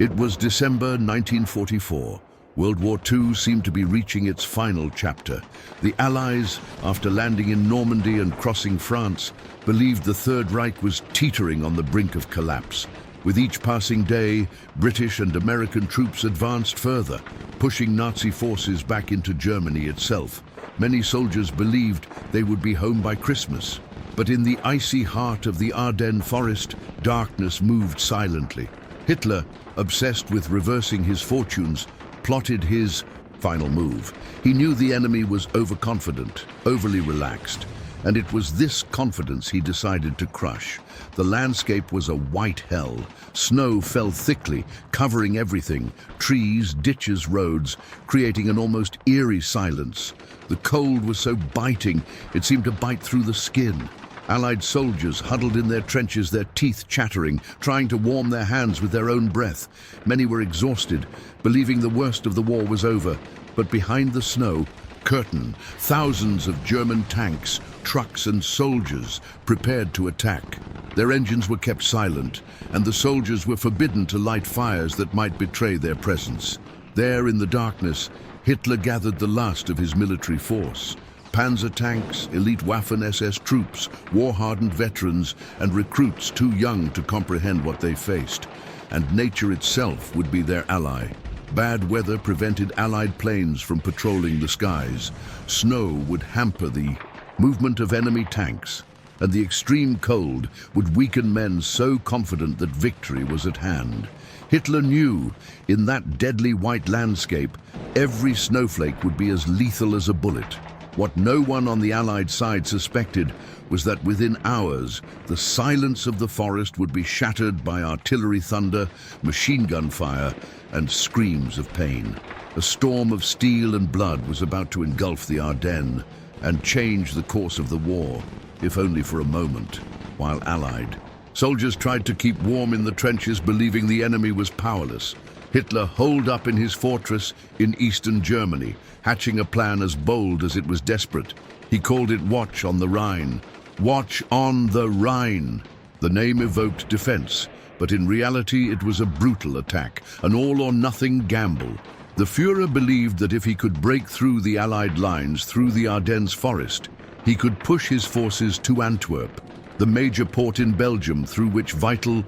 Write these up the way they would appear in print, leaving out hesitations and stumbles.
It was December 1944. World War II seemed to be reaching its final chapter. The Allies, after landing in Normandy and crossing France, believed the Third Reich was teetering on the brink of collapse. With each passing day, British and American troops advanced further, pushing Nazi forces back into Germany itself. Many soldiers believed they would be home by Christmas. But in the icy heart of the Ardennes Forest, darkness moved silently. Hitler, obsessed with reversing his fortunes, plotted his final move. He knew the enemy was overconfident, overly relaxed, and it was this confidence he decided to crush. The landscape was a white hell. Snow fell thickly, covering everything, trees, ditches, roads, creating an almost eerie silence. The cold was so biting, it seemed to bite through the skin. Allied soldiers huddled in their trenches, their teeth chattering, trying to warm their hands with their own breath. Many were exhausted, believing the worst of the war was over. But behind the snow, curtain, thousands of German tanks, trucks and soldiers prepared to attack. Their engines were kept silent, and the soldiers were forbidden to light fires that might betray their presence. There in the darkness, Hitler gathered the last of his military force. Panzer tanks, elite Waffen-SS troops, war-hardened veterans, and recruits too young to comprehend what they faced. And nature itself would be their ally. Bad weather prevented Allied planes from patrolling the skies. Snow would hamper the movement of enemy tanks, and the extreme cold would weaken men so confident that victory was at hand. Hitler knew, in that deadly white landscape, every snowflake would be as lethal as a bullet. What no one on the Allied side suspected was that within hours, the silence of the forest would be shattered by artillery thunder, machine gun fire, and screams of pain. A storm of steel and blood was about to engulf the Ardennes and change the course of the war, if only for a moment, while Allied soldiers tried to keep warm in the trenches, believing the enemy was powerless. Hitler holed up in his fortress in eastern Germany, hatching a plan as bold as it was desperate. He called it Watch on the Rhine. Watch on the Rhine! The name evoked defense, but in reality it was a brutal attack, an all-or-nothing gamble. The Führer believed that if he could break through the Allied lines through the Ardennes Forest, he could push his forces to Antwerp, the major port in Belgium through which vital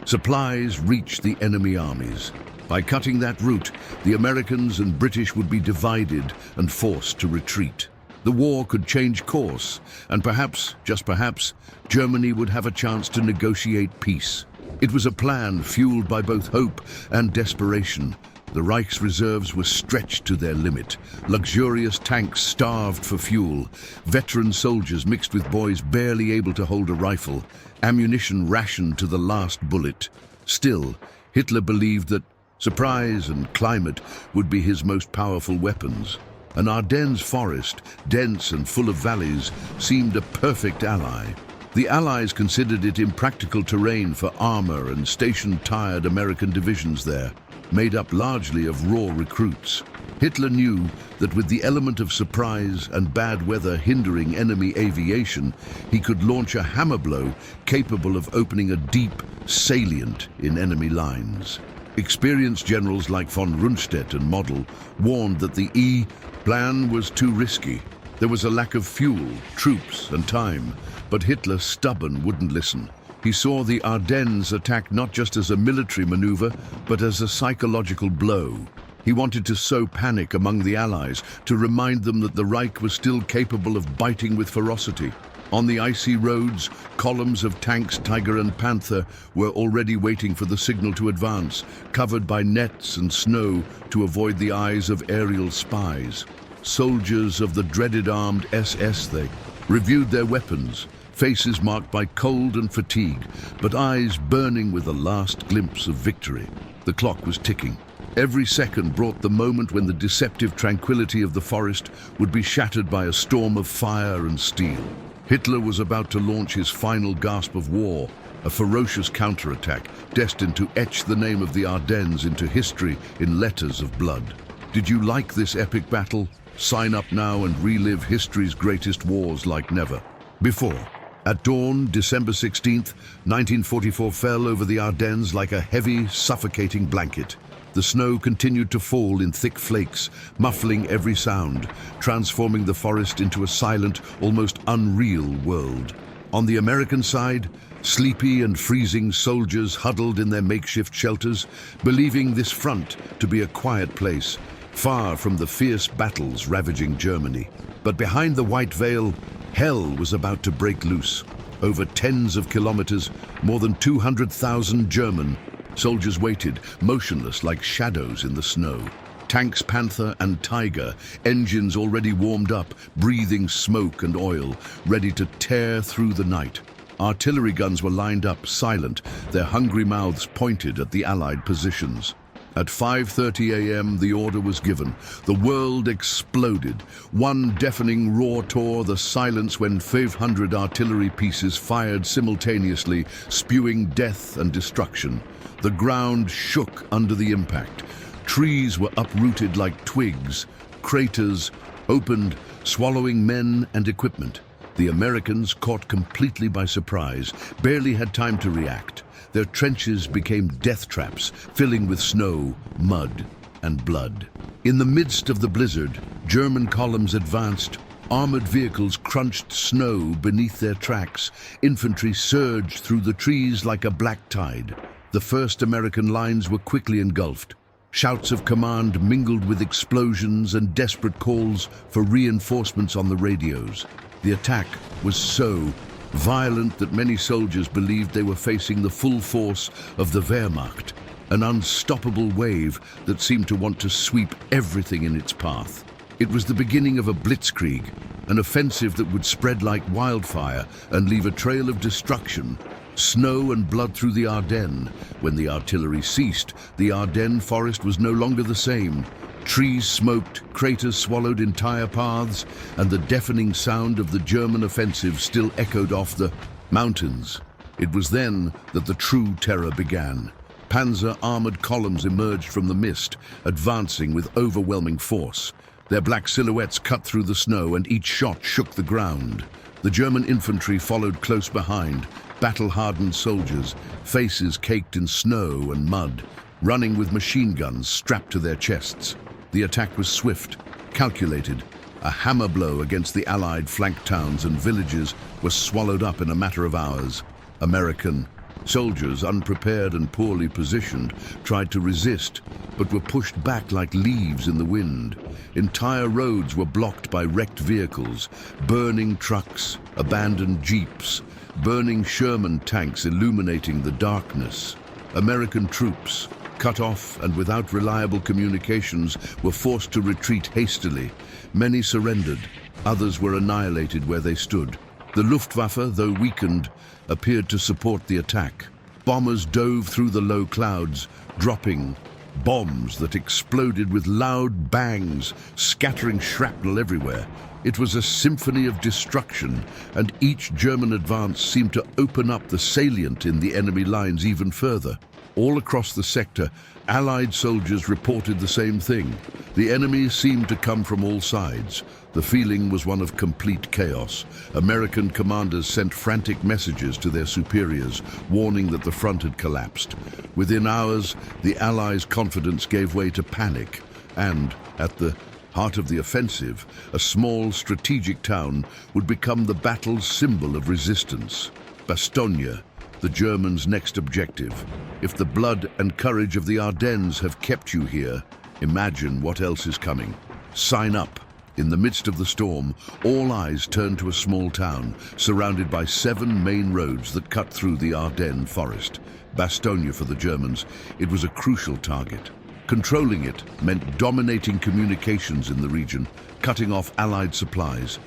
supplies reached the enemy armies. By cutting that route, the Americans and British would be divided and forced to retreat. The war could change course, and perhaps, just perhaps, Germany would have a chance to negotiate peace. It was a plan fueled by both hope and desperation. The Reich's reserves were stretched to their limit. Luxurious tanks starved for fuel. Veteran soldiers mixed with boys barely able to hold a rifle. Ammunition rationed to the last bullet. Still, Hitler believed that surprise and climate would be his most powerful weapons. An Ardennes forest, dense and full of valleys, seemed a perfect ally. The Allies considered it impractical terrain for armor and stationed tired American divisions there, made up largely of raw recruits. Hitler knew that with the element of surprise and bad weather hindering enemy aviation, he could launch a hammer blow capable of opening a deep salient in enemy lines. Experienced generals like von Rundstedt and Model warned that the plan was too risky. There was a lack of fuel, troops, and time, but Hitler, stubborn, wouldn't listen. He saw the Ardennes attack not just as a military maneuver, but as a psychological blow. He wanted to sow panic among the Allies, to remind them that the Reich was still capable of biting with ferocity. On the icy roads, columns of tanks Tiger and Panther were already waiting for the signal to advance, covered by nets and snow to avoid the eyes of aerial spies. Soldiers of the dreaded armed SS, they reviewed their weapons, faces marked by cold and fatigue, but eyes burning with a last glimpse of victory. The clock was ticking. Every second brought the moment when the deceptive tranquility of the forest would be shattered by a storm of fire and steel. Hitler was about to launch his final gasp of war, a ferocious counterattack destined to etch the name of the Ardennes into history in letters of blood. Did you like this epic battle? Sign up now and relive history's greatest wars like never before. At dawn, December 16th, 1944 fell over the Ardennes like a heavy, suffocating blanket. The snow continued to fall in thick flakes, muffling every sound, transforming the forest into a silent, almost unreal world. On the American side, sleepy and freezing soldiers huddled in their makeshift shelters, believing this front to be a quiet place, far from the fierce battles ravaging Germany. But behind the white veil, hell was about to break loose. Over tens of kilometers, more than 200,000 German soldiers waited, motionless like shadows in the snow. Tanks Panther and Tiger, engines already warmed up, breathing smoke and oil, ready to tear through the night. Artillery guns were lined up, silent, their hungry mouths pointed at the Allied positions. At 5:30 a.m., the order was given. The world exploded. One deafening roar tore the silence when 500 artillery pieces fired simultaneously, spewing death and destruction. The ground shook under the impact. Trees were uprooted like twigs. Craters opened, swallowing men and equipment. The Americans, caught completely by surprise, barely had time to react. Their trenches became death traps, filling with snow, mud, and blood. In the midst of the blizzard, German columns advanced. Armored vehicles crunched snow beneath their tracks. Infantry surged through the trees like a black tide. The first American lines were quickly engulfed. Shouts of command mingled with explosions and desperate calls for reinforcements on the radios. The attack was so violent that many soldiers believed they were facing the full force of the Wehrmacht, an unstoppable wave that seemed to want to sweep everything in its path. It was the beginning of a blitzkrieg, an offensive that would spread like wildfire and leave a trail of destruction. Snow and blood through the Ardennes. When the artillery ceased, the Ardennes Forest was no longer the same. Trees smoked, craters swallowed entire paths, and the deafening sound of the German offensive still echoed off the mountains. It was then that the true terror began. Panzer armored columns emerged from the mist, advancing with overwhelming force. Their black silhouettes cut through the snow, and each shot shook the ground. The German infantry followed close behind, battle-hardened soldiers, faces caked in snow and mud, running with machine guns strapped to their chests. The attack was swift, calculated. A hammer blow against the Allied flank towns and villages was swallowed up in a matter of hours. American soldiers, unprepared and poorly positioned, tried to resist, but were pushed back like leaves in the wind. Entire roads were blocked by wrecked vehicles, burning trucks, abandoned jeeps, burning Sherman tanks illuminating the darkness. American troops, cut off and without reliable communications, were forced to retreat hastily. Many surrendered, others were annihilated where they stood. The Luftwaffe, though weakened, appeared to support the attack. Bombers dove through the low clouds, dropping bombs that exploded with loud bangs, scattering shrapnel everywhere. It was a symphony of destruction, and each German advance seemed to open up the salient in the enemy lines even further. All across the sector, Allied soldiers reported the same thing. The enemy seemed to come from all sides. The feeling was one of complete chaos. American commanders sent frantic messages to their superiors, warning that the front had collapsed. Within hours, the Allies' confidence gave way to panic, and, at the heart of the offensive, a small strategic town would become the battle's symbol of resistance. Bastogne, the Germans' next objective. If the blood and courage of the Ardennes have kept you here, imagine what else is coming. Sign up. In the midst of the storm, all eyes turned to a small town, surrounded by 7 main roads that cut through the Ardennes Forest. Bastogne for the Germans, it was a crucial target. Controlling it meant dominating communications in the region, cutting off Allied supplies,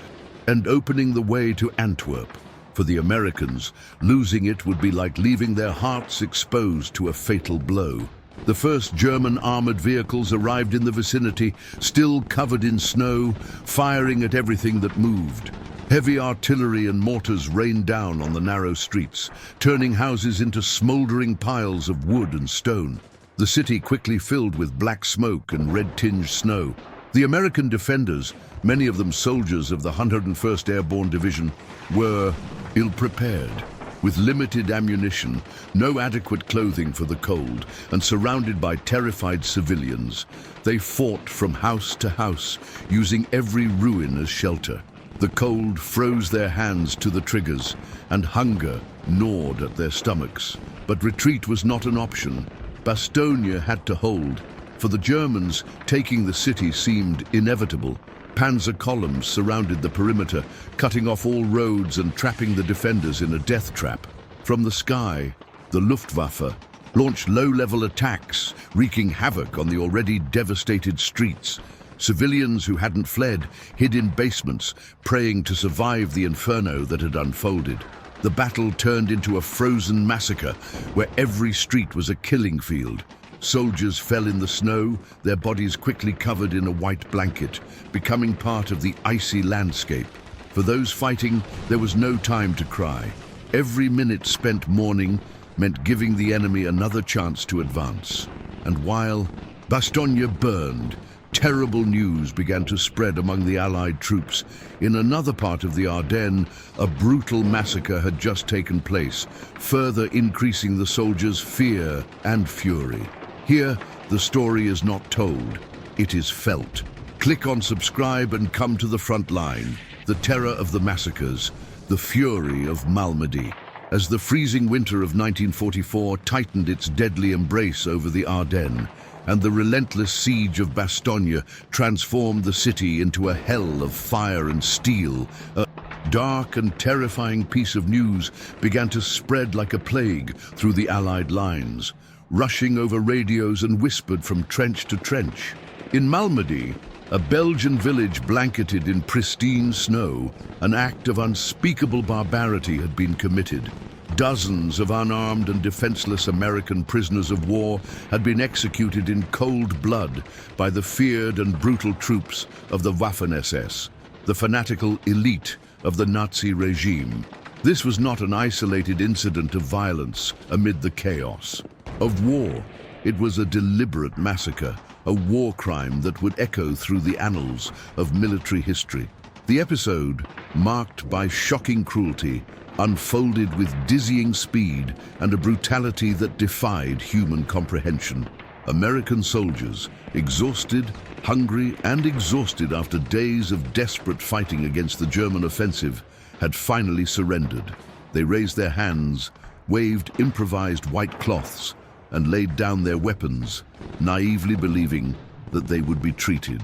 and opening the way to Antwerp. For the Americans, losing it would be like leaving their hearts exposed to a fatal blow. The first German armored vehicles arrived in the vicinity, still covered in snow, firing at everything that moved. Heavy artillery and mortars rained down on the narrow streets, turning houses into smoldering piles of wood and stone. The city quickly filled with black smoke and red-tinged snow. The American defenders, many of them soldiers of the 101st Airborne Division, were ill-prepared. With limited ammunition, no adequate clothing for the cold, and surrounded by terrified civilians, they fought from house to house, using every ruin as shelter. The cold froze their hands to the triggers, and hunger gnawed at their stomachs. But retreat was not an option. Bastogne had to hold. For the Germans, taking the city seemed inevitable. Panzer columns surrounded the perimeter, cutting off all roads and trapping the defenders in a death trap. From the sky, the Luftwaffe launched low-level attacks, wreaking havoc on the already devastated streets. Civilians who hadn't fled hid in basements, praying to survive the inferno that had unfolded. The battle turned into a frozen massacre, where every street was a killing field. Soldiers fell in the snow, their bodies quickly covered in a white blanket, becoming part of the icy landscape. For those fighting, there was no time to cry. Every minute spent mourning meant giving the enemy another chance to advance. And while Bastogne burned, terrible news began to spread among the Allied troops. In another part of the Ardennes, a brutal massacre had just taken place, further increasing the soldiers' fear and fury. Here, the story is not told, it is felt. Click on subscribe and come to the front line. The terror of the massacres, the fury of Malmedy. As the freezing winter of 1944 tightened its deadly embrace over the Ardennes, and the relentless siege of Bastogne transformed the city into a hell of fire and steel, a dark and terrifying piece of news began to spread like a plague through the Allied lines, rushing over radios and whispered from trench to trench. In Malmedy, a Belgian village blanketed in pristine snow, an act of unspeakable barbarity had been committed. Dozens of unarmed and defenseless American prisoners of war had been executed in cold blood by the feared and brutal troops of the Waffen-SS, the fanatical elite of the Nazi regime. This was not an isolated incident of violence amid the chaos of war. It was a deliberate massacre, a war crime that would echo through the annals of military history. The episode, marked by shocking cruelty, unfolded with dizzying speed and a brutality that defied human comprehension. American soldiers, exhausted, hungry, and exhausted after days of desperate fighting against the German offensive, had finally surrendered. They raised their hands, waved improvised white cloths, and laid down their weapons, naively believing that they would be treated.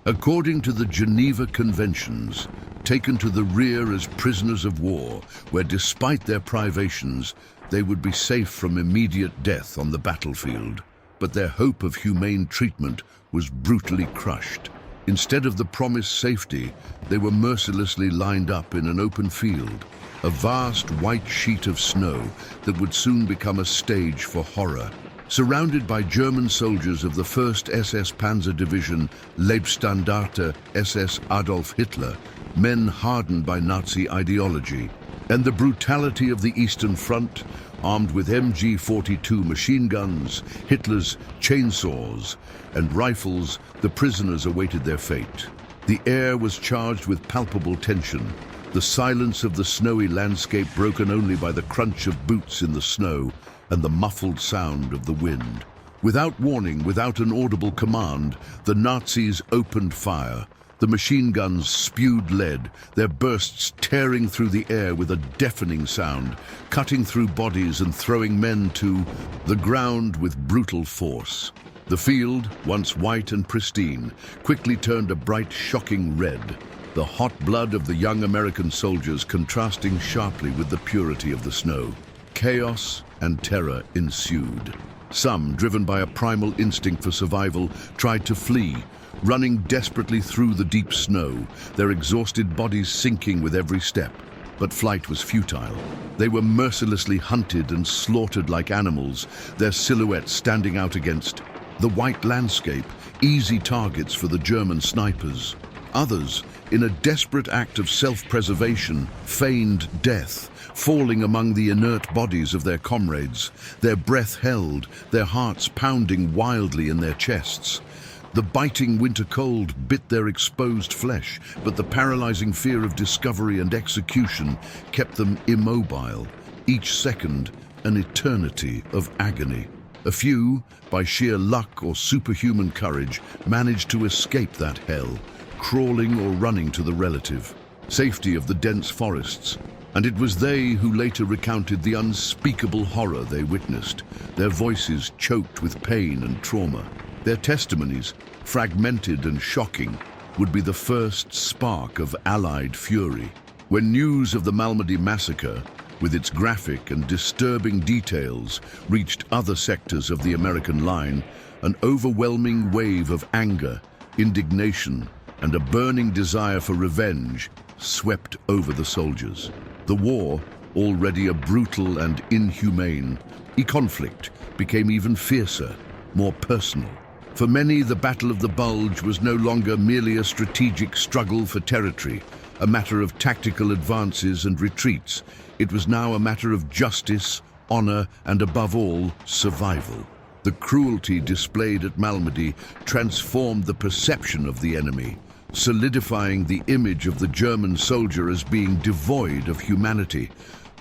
According to the Geneva Conventions, taken to the rear as prisoners of war, where despite their privations, they would be safe from immediate death on the battlefield. But their hope of humane treatment was brutally crushed. Instead of the promised safety, they were mercilessly lined up in an open field, a vast white sheet of snow that would soon become a stage for horror. Surrounded by German soldiers of the 1st SS Panzer Division, Leibstandarte SS Adolf Hitler, men hardened by Nazi ideology, and the brutality of the Eastern Front, armed with MG-42 machine guns, Hitler's chainsaws, and rifles, the prisoners awaited their fate. The air was charged with palpable tension, the silence of the snowy landscape broken only by the crunch of boots in the snow and the muffled sound of the wind. Without warning, without an audible command, the Nazis opened fire. The machine guns spewed lead, their bursts tearing through the air with a deafening sound, cutting through bodies and throwing men to the ground with brutal force. The field, once white and pristine, quickly turned a bright, shocking red, the hot blood of the young American soldiers contrasting sharply with the purity of the snow. Chaos and terror ensued. Some, driven by a primal instinct for survival, tried to flee, running desperately through the deep snow, their exhausted bodies sinking with every step. But flight was futile. They were mercilessly hunted and slaughtered like animals, their silhouettes standing out against the white landscape, easy targets for the German snipers. Others, in a desperate act of self-preservation, feigned death, falling among the inert bodies of their comrades, their breath held, their hearts pounding wildly in their chests. The biting winter cold bit their exposed flesh, but the paralyzing fear of discovery and execution kept them immobile, each second an eternity of agony. A few, by sheer luck or superhuman courage, managed to escape that hell, crawling or running to the relative safety of the dense forests. And it was they who later recounted the unspeakable horror they witnessed, their voices choked with pain and trauma. Their testimonies, fragmented and shocking, would be the first spark of Allied fury. When news of the Malmedy massacre, with its graphic and disturbing details, reached other sectors of the American line, an overwhelming wave of anger, indignation, and a burning desire for revenge swept over the soldiers. The war, already a brutal and inhumane, conflict became even fiercer, more personal. For many, the Battle of the Bulge was no longer merely a strategic struggle for territory, a matter of tactical advances and retreats. It was now a matter of justice, honor, and above all, survival. The cruelty displayed at Malmedy transformed the perception of the enemy, solidifying the image of the German soldier as being devoid of humanity,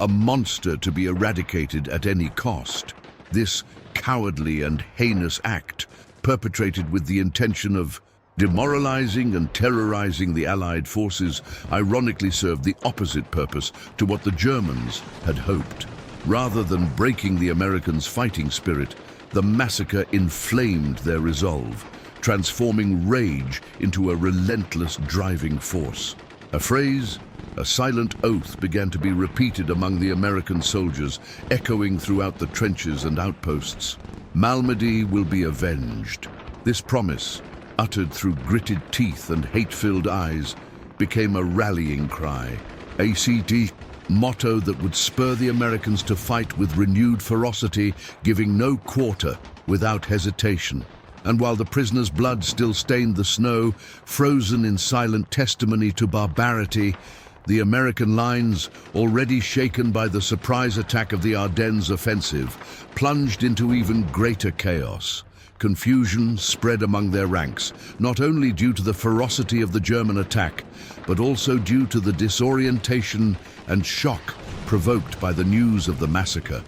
a monster to be eradicated at any cost. This cowardly and heinous act, perpetrated with the intention of demoralizing and terrorizing the Allied forces, ironically served the opposite purpose to what the Germans had hoped. Rather than breaking the Americans' fighting spirit, the massacre inflamed their resolve, transforming rage into a relentless driving force. A phrase, a silent oath, began to be repeated among the American soldiers, echoing throughout the trenches and outposts. Malmedy will be avenged. This promise, uttered through gritted teeth and hate-filled eyes, became a rallying cry, a motto that would spur the Americans to fight with renewed ferocity, giving no quarter without hesitation. And while the prisoners' blood still stained the snow, frozen in silent testimony to barbarity, the American lines, already shaken by the surprise attack of the Ardennes offensive, plunged into even greater chaos. Confusion spread among their ranks, not only due to the ferocity of the German attack, but also due to the disorientation and shock provoked by the news of the massacre.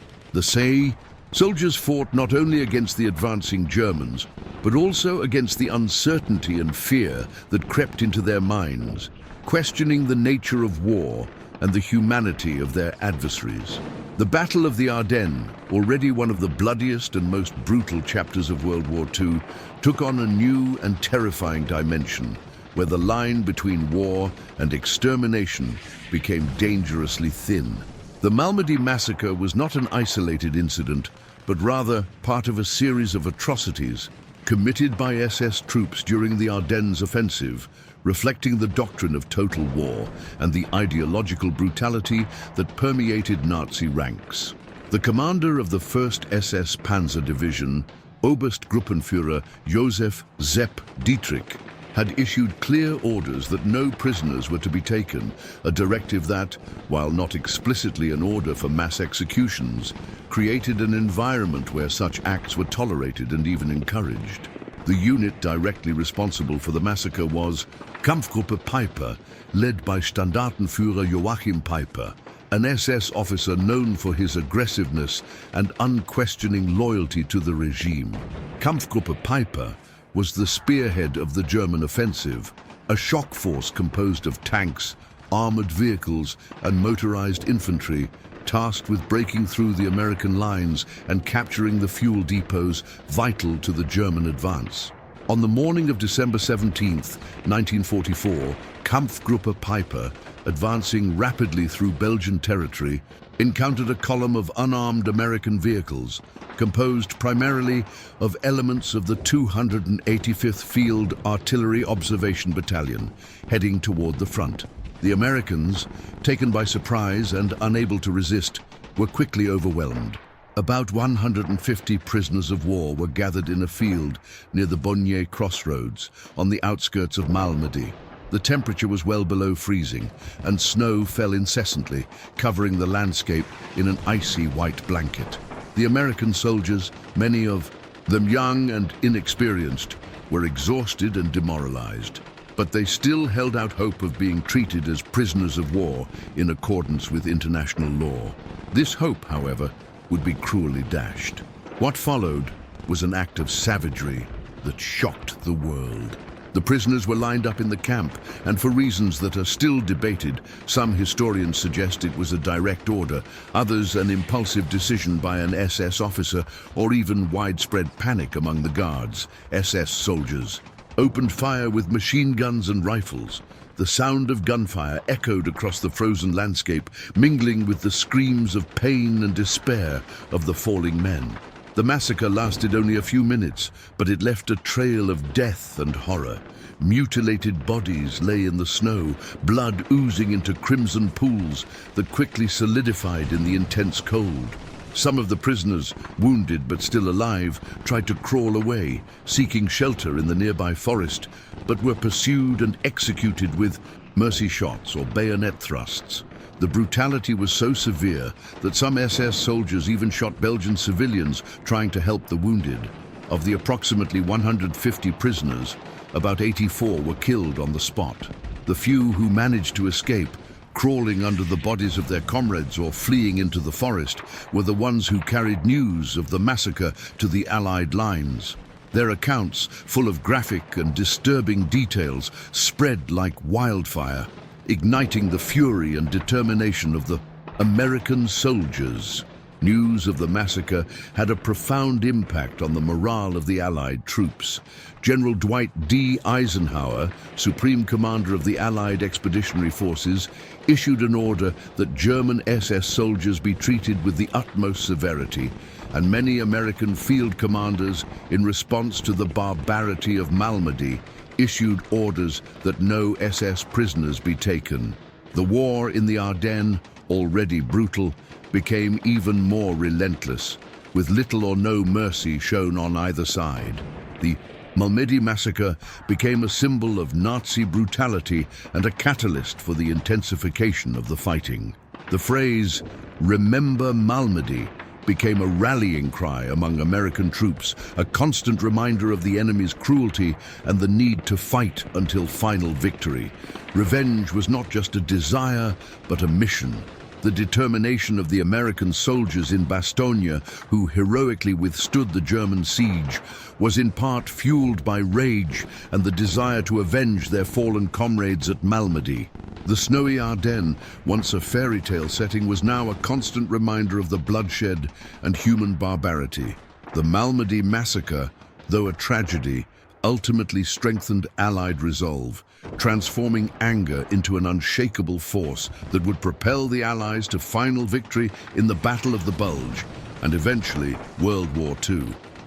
Soldiers fought not only against the advancing Germans, but also against the uncertainty and fear that crept into their minds, questioning the nature of war and the humanity of their adversaries. The Battle of the Ardennes, already one of the bloodiest and most brutal chapters of World War II, took on a new and terrifying dimension, where the line between war and extermination became dangerously thin. The Malmedy massacre was not an isolated incident, but rather part of a series of atrocities committed by SS troops during the Ardennes offensive, reflecting the doctrine of total war and the ideological brutality that permeated Nazi ranks. The commander of the 1st SS Panzer Division, Oberstgruppenführer Josef Sepp Dietrich, had issued clear orders that no prisoners were to be taken, a directive that, while not explicitly an order for mass executions, created an environment where such acts were tolerated and even encouraged. The unit directly responsible for the massacre was Kampfgruppe Peiper, led by Standartenführer Joachim Peiper, an SS officer known for his aggressiveness and unquestioning loyalty to the regime. Kampfgruppe Peiper was the spearhead of the German offensive, a shock force composed of tanks, armored vehicles, and motorized infantry, tasked with breaking through the American lines and capturing the fuel depots vital to the German advance. On the morning of December 17, 1944, Kampfgruppe Peiper, advancing rapidly through Belgian territory, encountered a column of unarmed American vehicles, composed primarily of elements of the 285th Field Artillery Observation Battalion, heading toward the front. The Americans, taken by surprise and unable to resist, were quickly overwhelmed. About 150 prisoners of war were gathered in a field near the Bastogne crossroads on the outskirts of Malmedy. The temperature was well below freezing, and snow fell incessantly, covering the landscape in an icy white blanket. The American soldiers, many of them young and inexperienced, were exhausted and demoralized, but they still held out hope of being treated as prisoners of war in accordance with international law. This hope, however, would be cruelly dashed. What followed was an act of savagery that shocked the world. The prisoners were lined up in the camp, and for reasons that are still debated, some historians suggest it was a direct order, others an impulsive decision by an SS officer, or even widespread panic among the guards. SS soldiers opened fire with machine guns and rifles. The sound of gunfire echoed across the frozen landscape, mingling with the screams of pain and despair of the falling men. The massacre lasted only a few minutes, but it left a trail of death and horror. Mutilated bodies lay in the snow, blood oozing into crimson pools that quickly solidified in the intense cold. Some of the prisoners, wounded but still alive, tried to crawl away, seeking shelter in the nearby forest, but were pursued and executed with mercy shots or bayonet thrusts. The brutality was so severe that some SS soldiers even shot Belgian civilians trying to help the wounded. Of the approximately 150 prisoners, about 84 were killed on the spot. The few who managed to escape, crawling under the bodies of their comrades or fleeing into the forest, were the ones who carried news of the massacre to the Allied lines. Their accounts, full of graphic and disturbing details, spread like wildfire, igniting the fury and determination of the American soldiers. News of the massacre had a profound impact on the morale of the Allied troops. General Dwight D. Eisenhower, Supreme Commander of the Allied Expeditionary Forces, issued an order that German SS soldiers be treated with the utmost severity, and many American field commanders, in response to the barbarity of Malmedy, issued orders that no SS prisoners be taken. The war in the Ardennes, already brutal, became even more relentless, with little or no mercy shown on either side. The Malmedy massacre became a symbol of Nazi brutality and a catalyst for the intensification of the fighting. The phrase, "Remember Malmedy," became a rallying cry among American troops, a constant reminder of the enemy's cruelty and the need to fight until final victory. Revenge was not just a desire, but a mission. The determination of the American soldiers in Bastogne, who heroically withstood the German siege, was in part fueled by rage and the desire to avenge their fallen comrades at Malmedy. The snowy Ardennes, once a fairy tale setting, was now a constant reminder of the bloodshed and human barbarity. The Malmedy massacre, though a tragedy, ultimately strengthened Allied resolve, transforming anger into an unshakable force that would propel the Allies to final victory in the Battle of the Bulge and eventually World War II.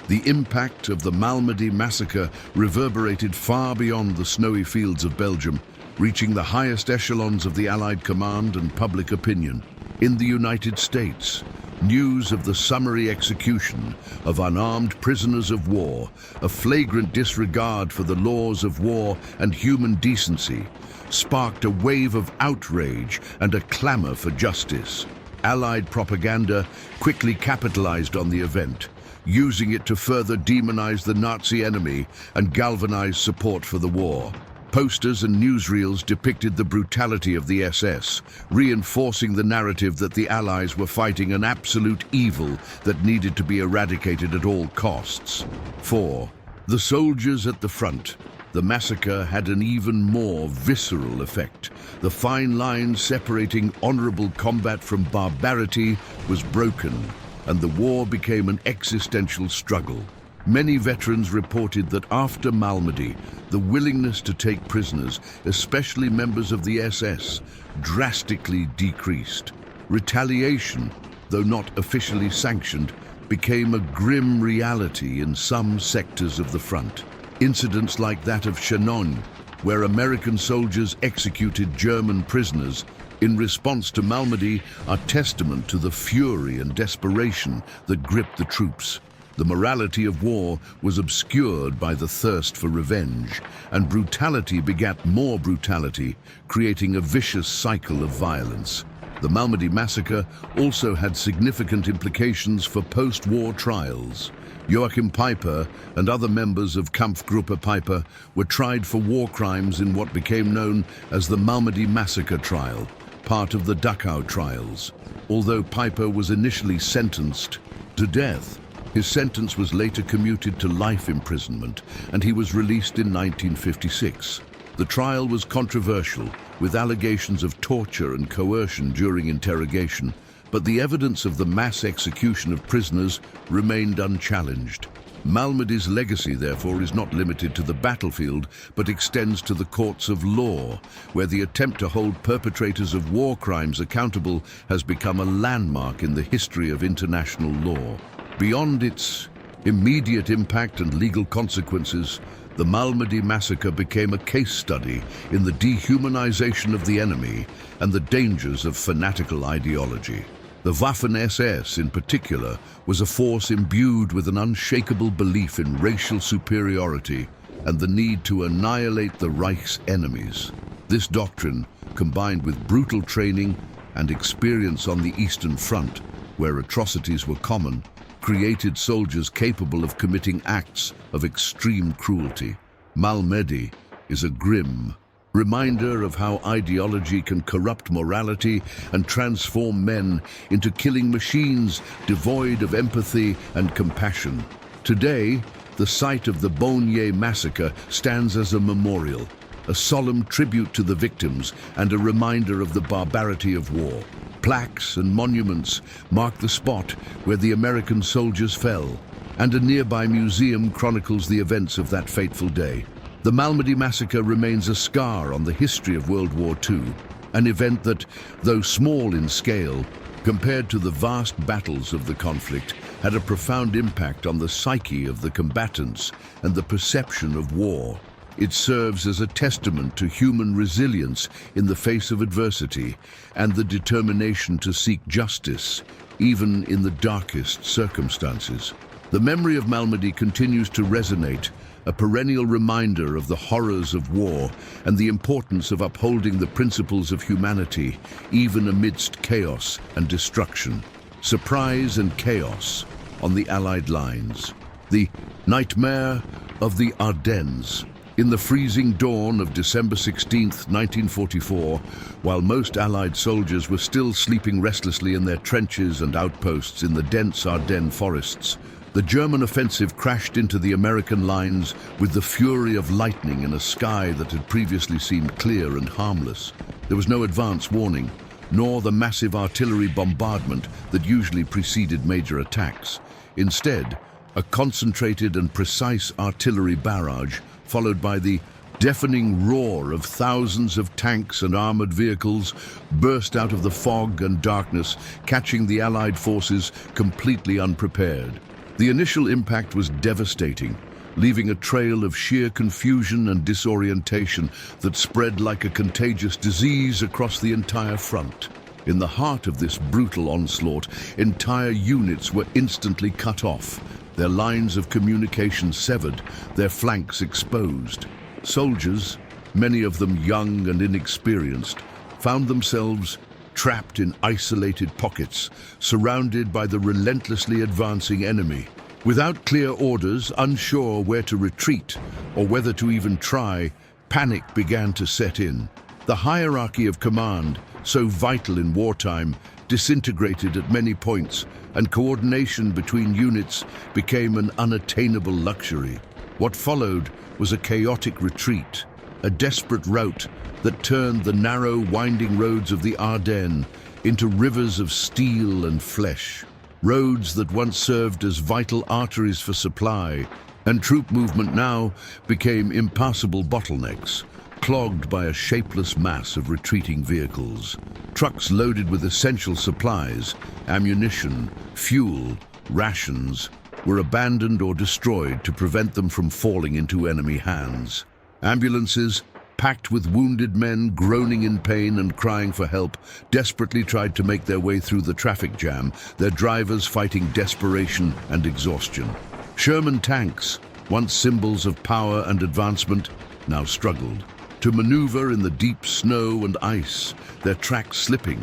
The impact of the Malmedy massacre reverberated far beyond the snowy fields of Belgium, reaching the highest echelons of the Allied command and public opinion. In the United States, news of the summary execution of unarmed prisoners of war, a flagrant disregard for the laws of war and human decency, sparked a wave of outrage and a clamor for justice. Allied propaganda quickly capitalized on the event, using it to further demonize the Nazi enemy and galvanize support for the war. Posters and newsreels depicted the brutality of the SS, reinforcing the narrative that the Allies were fighting an absolute evil that needed to be eradicated at all costs. For the soldiers at the front, the massacre had an even more visceral effect. The fine line separating honorable combat from barbarity was broken, and the war became an existential struggle. Many veterans reported that after Malmedy, the willingness to take prisoners, especially members of the SS, drastically decreased. Retaliation, though not officially sanctioned, became a grim reality in some sectors of the front. Incidents like that of Chinon, where American soldiers executed German prisoners in response to Malmedy, are testament to the fury and desperation that gripped the troops. The morality of war was obscured by the thirst for revenge, and brutality begat more brutality, creating a vicious cycle of violence. The Malmedy massacre also had significant implications for post-war trials. Joachim Peiper and other members of Kampfgruppe Peiper were tried for war crimes in what became known as the Malmedy massacre trial, part of the Dachau trials. Although Peiper was initially sentenced to death, his sentence was later commuted to life imprisonment, and he was released in 1956. The trial was controversial, with allegations of torture and coercion during interrogation, but the evidence of the mass execution of prisoners remained unchallenged. Malmedy's legacy, therefore, is not limited to the battlefield, but extends to the courts of law, where the attempt to hold perpetrators of war crimes accountable has become a landmark in the history of international law. Beyond its immediate impact and legal consequences, the Malmedy massacre became a case study in the dehumanization of the enemy and the dangers of fanatical ideology. The Waffen-SS, in particular, was a force imbued with an unshakable belief in racial superiority and the need to annihilate the Reich's enemies. This doctrine, combined with brutal training and experience on the Eastern Front, where atrocities were common, created soldiers capable of committing acts of extreme cruelty. Malmedy is a grim reminder of how ideology can corrupt morality and transform men into killing machines devoid of empathy and compassion. Today, the site of the Bastogne massacre stands as a memorial, a solemn tribute to the victims and a reminder of the barbarity of war. Plaques and monuments mark the spot where the American soldiers fell, and a nearby museum chronicles the events of that fateful day. The Malmedy massacre remains a scar on the history of World War II, an event that, though small in scale, compared to the vast battles of the conflict, had a profound impact on the psyche of the combatants and the perception of war. It serves as a testament to human resilience in the face of adversity and the determination to seek justice, even in the darkest circumstances. The memory of Malmedy continues to resonate, a perennial reminder of the horrors of war and the importance of upholding the principles of humanity, even amidst chaos and destruction. Surprise and chaos on the Allied lines. The nightmare of the Ardennes. In the freezing dawn of December 16, 1944, while most Allied soldiers were still sleeping restlessly in their trenches and outposts in the dense Ardennes forests, the German offensive crashed into the American lines with the fury of lightning in a sky that had previously seemed clear and harmless. There was no advance warning, nor the massive artillery bombardment that usually preceded major attacks. Instead, a concentrated and precise artillery barrage, followed by the deafening roar of thousands of tanks and armored vehicles, burst out of the fog and darkness, catching the Allied forces completely unprepared. The initial impact was devastating, leaving a trail of sheer confusion and disorientation that spread like a contagious disease across the entire front. In the heart of this brutal onslaught, entire units were instantly cut off, their lines of communication severed, their flanks exposed. Soldiers, many of them young and inexperienced, found themselves trapped in isolated pockets, surrounded by the relentlessly advancing enemy. Without clear orders, unsure where to retreat or whether to even try, panic began to set in. The hierarchy of command, so vital in wartime, disintegrated at many points, and coordination between units became an unattainable luxury. What followed was a chaotic retreat, a desperate rout that turned the narrow, winding roads of the Ardennes into rivers of steel and flesh. Roads that once served as vital arteries for supply and troop movement now became impassable bottlenecks, clogged by a shapeless mass of retreating vehicles. Trucks loaded with essential supplies, ammunition, fuel, rations, were abandoned or destroyed to prevent them from falling into enemy hands. Ambulances, packed with wounded men groaning in pain and crying for help, desperately tried to make their way through the traffic jam, their drivers fighting desperation and exhaustion. Sherman tanks, once symbols of power and advancement, now struggled to maneuver in the deep snow and ice, their tracks slipping,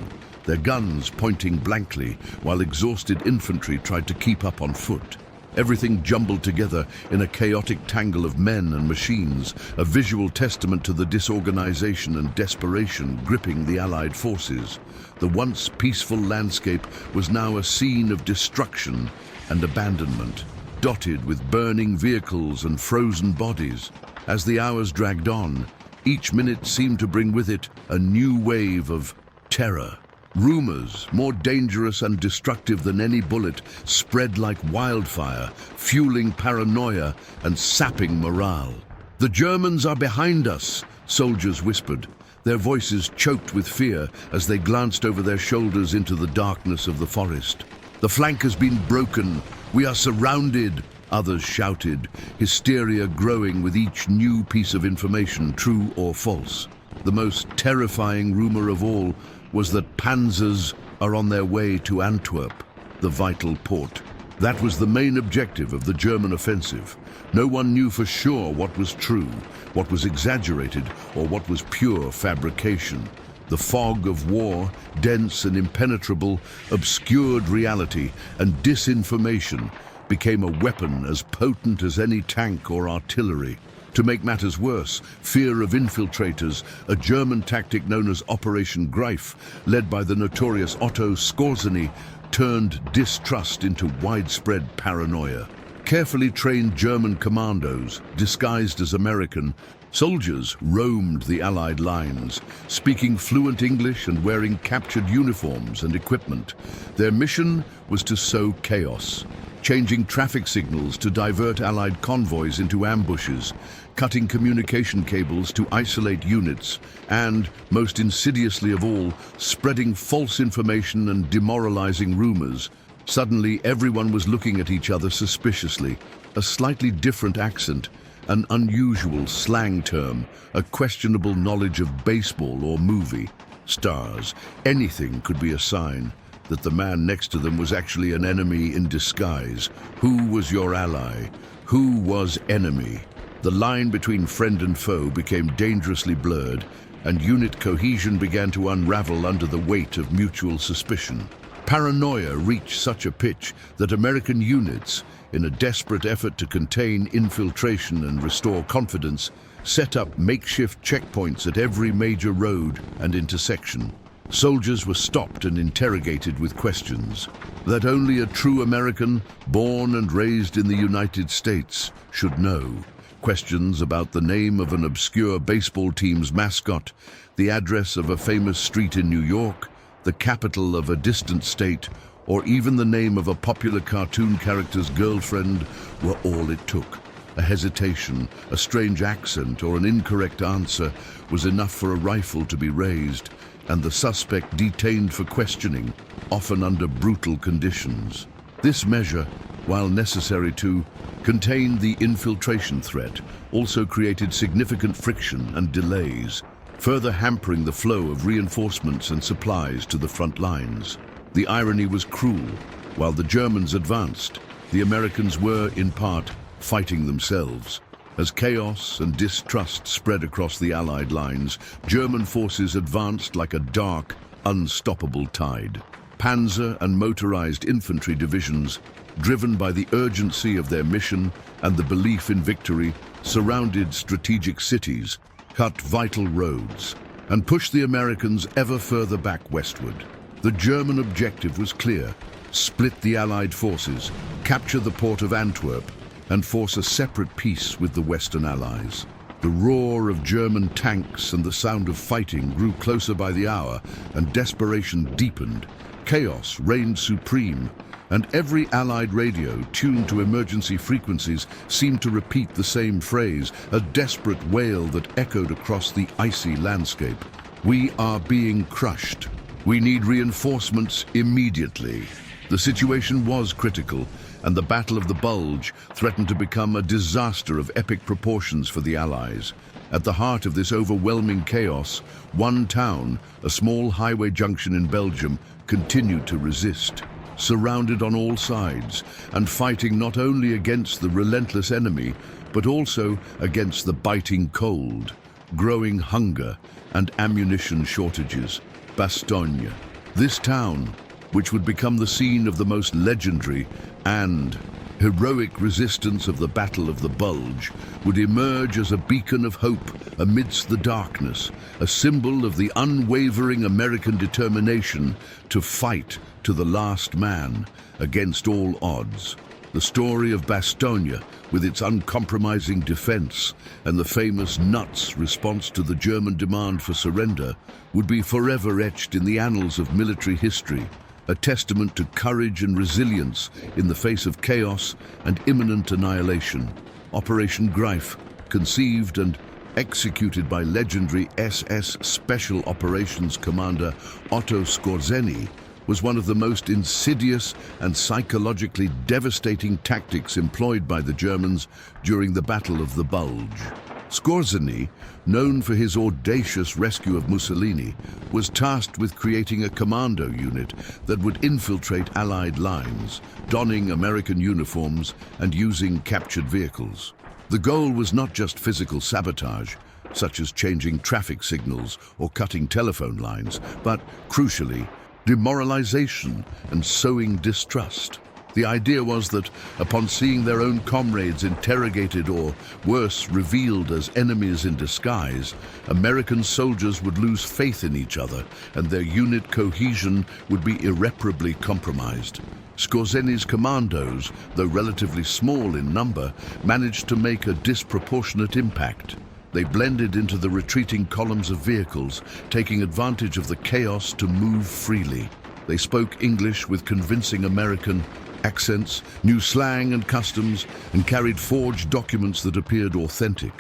their guns pointing blankly while exhausted infantry tried to keep up on foot. Everything jumbled together in a chaotic tangle of men and machines, a visual testament to the disorganization and desperation gripping the Allied forces. The once peaceful landscape was now a scene of destruction and abandonment, dotted with burning vehicles and frozen bodies. As the hours dragged on, each minute seemed to bring with it a new wave of terror. Rumors, more dangerous and destructive than any bullet, spread like wildfire, fueling paranoia and sapping morale. "The Germans are behind us," soldiers whispered, their voices choked with fear as they glanced over their shoulders into the darkness of the forest. "The flank has been broken. We are surrounded," others shouted, hysteria growing with each new piece of information, true or false. The most terrifying rumor of all was that panzers are on their way to Antwerp, the vital port. That was the main objective of the German offensive. No one knew for sure what was true, what was exaggerated, or what was pure fabrication. The fog of war, dense and impenetrable, obscured reality, and disinformation became a weapon as potent as any tank or artillery. To make matters worse, fear of infiltrators, a German tactic known as Operation Greif, led by the notorious Otto Skorzeny, turned distrust into widespread paranoia. Carefully trained German commandos, disguised as American, soldiers roamed the Allied lines, speaking fluent English and wearing captured uniforms and equipment. Their mission was to sow chaos, changing traffic signals to divert Allied convoys into ambushes, cutting communication cables to isolate units, and, most insidiously of all, spreading false information and demoralizing rumors. Suddenly, everyone was looking at each other suspiciously. A slightly different accent, an unusual slang term, a questionable knowledge of baseball or movie stars. Anything could be a sign that the man next to them was actually an enemy in disguise. Who was your ally? Who was enemy? The line between friend and foe became dangerously blurred, and unit cohesion began to unravel under the weight of mutual suspicion. Paranoia reached such a pitch that American units, in a desperate effort to contain infiltration and restore confidence, set up makeshift checkpoints at every major road and intersection. Soldiers were stopped and interrogated with questions that only a true American, born and raised in the United States, should know. Questions about the name of an obscure baseball team's mascot, the address of a famous street in New York, the capital of a distant state, or even the name of a popular cartoon character's girlfriend were all it took. A hesitation, a strange accent, or an incorrect answer was enough for a rifle to be raised, and the suspect detained for questioning, often under brutal conditions. This measure, while necessary to contain the infiltration threat, also created significant friction and delays, further hampering the flow of reinforcements and supplies to the front lines. The irony was cruel. While the Germans advanced, the Americans were, in part, fighting themselves. As chaos and distrust spread across the Allied lines, German forces advanced like a dark, unstoppable tide. Panzer and motorized infantry divisions, driven by the urgency of their mission and the belief in victory, surrounded strategic cities, cut vital roads, and pushed the Americans ever further back westward. The German objective was clear: split the Allied forces, capture the port of Antwerp, and force a separate peace with the Western Allies. The roar of German tanks and the sound of fighting grew closer by the hour, and desperation deepened. Chaos reigned supreme, and every Allied radio tuned to emergency frequencies seemed to repeat the same phrase, a desperate wail that echoed across the icy landscape. "We are being crushed. We need reinforcements immediately." The situation was critical, and the Battle of the Bulge threatened to become a disaster of epic proportions for the Allies. At the heart of this overwhelming chaos, one town, a small highway junction in Belgium, continued to resist. Surrounded on all sides, and fighting not only against the relentless enemy, but also against the biting cold, growing hunger, and ammunition shortages. Bastogne, This town, which would become the scene of the most legendary and heroic resistance of the Battle of the Bulge, would emerge as a beacon of hope amidst the darkness, a symbol of the unwavering American determination to fight to the last man against all odds. The story of Bastogne, with its uncompromising defense and the famous Nuts response to the German demand for surrender, would be forever etched in the annals of military history, a testament to courage and resilience in the face of chaos and imminent annihilation. Operation Greif, conceived and executed by legendary SS Special Operations Commander Otto Skorzeny, was one of the most insidious and psychologically devastating tactics employed by the Germans during the Battle of the Bulge. Skorzeny, known for his audacious rescue of Mussolini, was tasked with creating a commando unit that would infiltrate Allied lines, donning American uniforms and using captured vehicles. The goal was not just physical sabotage, such as changing traffic signals or cutting telephone lines, but, crucially, demoralization and sowing distrust. The idea was that, upon seeing their own comrades interrogated or, worse, revealed as enemies in disguise, American soldiers would lose faith in each other and their unit cohesion would be irreparably compromised. Skorzeny's commandos, though relatively small in number, managed to make a disproportionate impact. They blended into the retreating columns of vehicles, taking advantage of the chaos to move freely. They spoke English with convincing American accents, knew slang and customs, and carried forged documents that appeared authentic.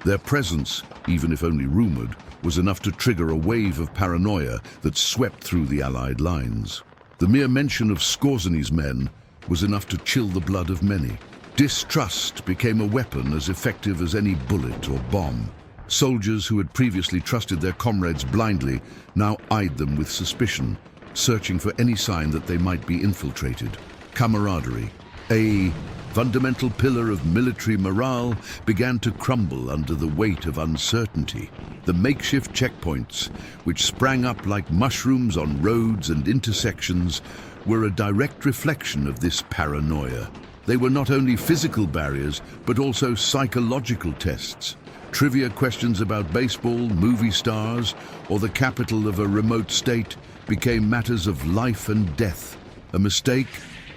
Their presence, even if only rumored, was enough to trigger a wave of paranoia that swept through the Allied lines. The mere mention of Skorzeny's men was enough to chill the blood of many. Distrust became a weapon as effective as any bullet or bomb. Soldiers who had previously trusted their comrades blindly now eyed them with suspicion, searching for any sign that they might be infiltrated. Camaraderie, a fundamental pillar of military morale, began to crumble under the weight of uncertainty. The makeshift checkpoints, which sprang up like mushrooms on roads and intersections, were a direct reflection of this paranoia. They were not only physical barriers, but also psychological tests. Trivia questions about baseball, movie stars, or the capital of a remote state became matters of life and death. A mistake,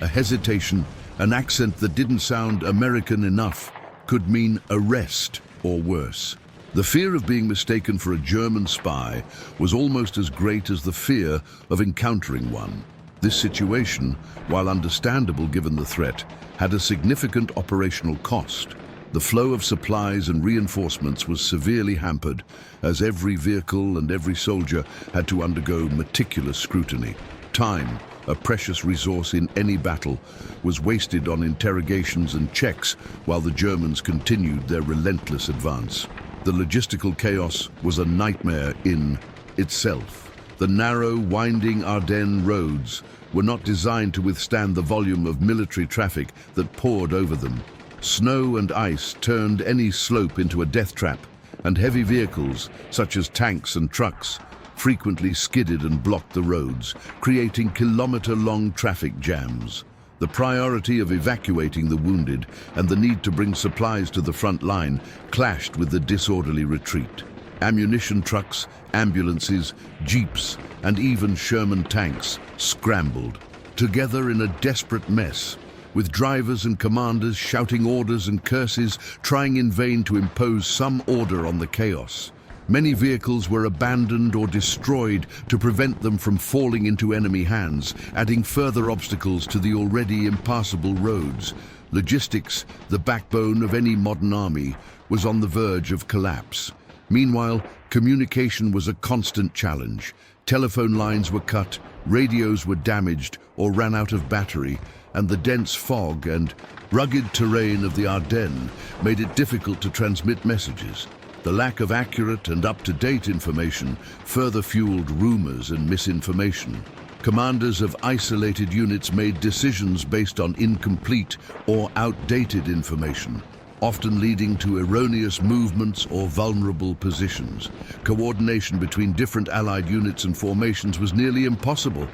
a hesitation, an accent that didn't sound American enough could mean arrest or worse. The fear of being mistaken for a German spy was almost as great as the fear of encountering one. This situation, while understandable given the threat, had a significant operational cost. The flow of supplies and reinforcements was severely hampered, as every vehicle and every soldier had to undergo meticulous scrutiny. Time, a precious resource in any battle, was wasted on interrogations and checks while the Germans continued their relentless advance. The logistical chaos was a nightmare in itself. The narrow, winding Ardennes roads were not designed to withstand the volume of military traffic that poured over them. Snow and ice turned any slope into a death trap, and heavy vehicles, such as tanks and trucks, frequently skidded and blocked the roads, creating kilometer-long traffic jams. The priority of evacuating the wounded and the need to bring supplies to the front line clashed with the disorderly retreat. Ammunition trucks, ambulances, jeeps, and even Sherman tanks scrambled, together in a desperate mess, with drivers and commanders shouting orders and curses, trying in vain to impose some order on the chaos. Many vehicles were abandoned or destroyed to prevent them from falling into enemy hands, adding further obstacles to the already impassable roads. Logistics, the backbone of any modern army, was on the verge of collapse. Meanwhile, communication was a constant challenge. Telephone lines were cut, radios were damaged or ran out of battery, and the dense fog and rugged terrain of the Ardennes made it difficult to transmit messages. The lack of accurate and up-to-date information further fueled rumors and misinformation. Commanders of isolated units made decisions based on incomplete or outdated information, often leading to erroneous movements or vulnerable positions. Coordination between different Allied units and formations was nearly impossible,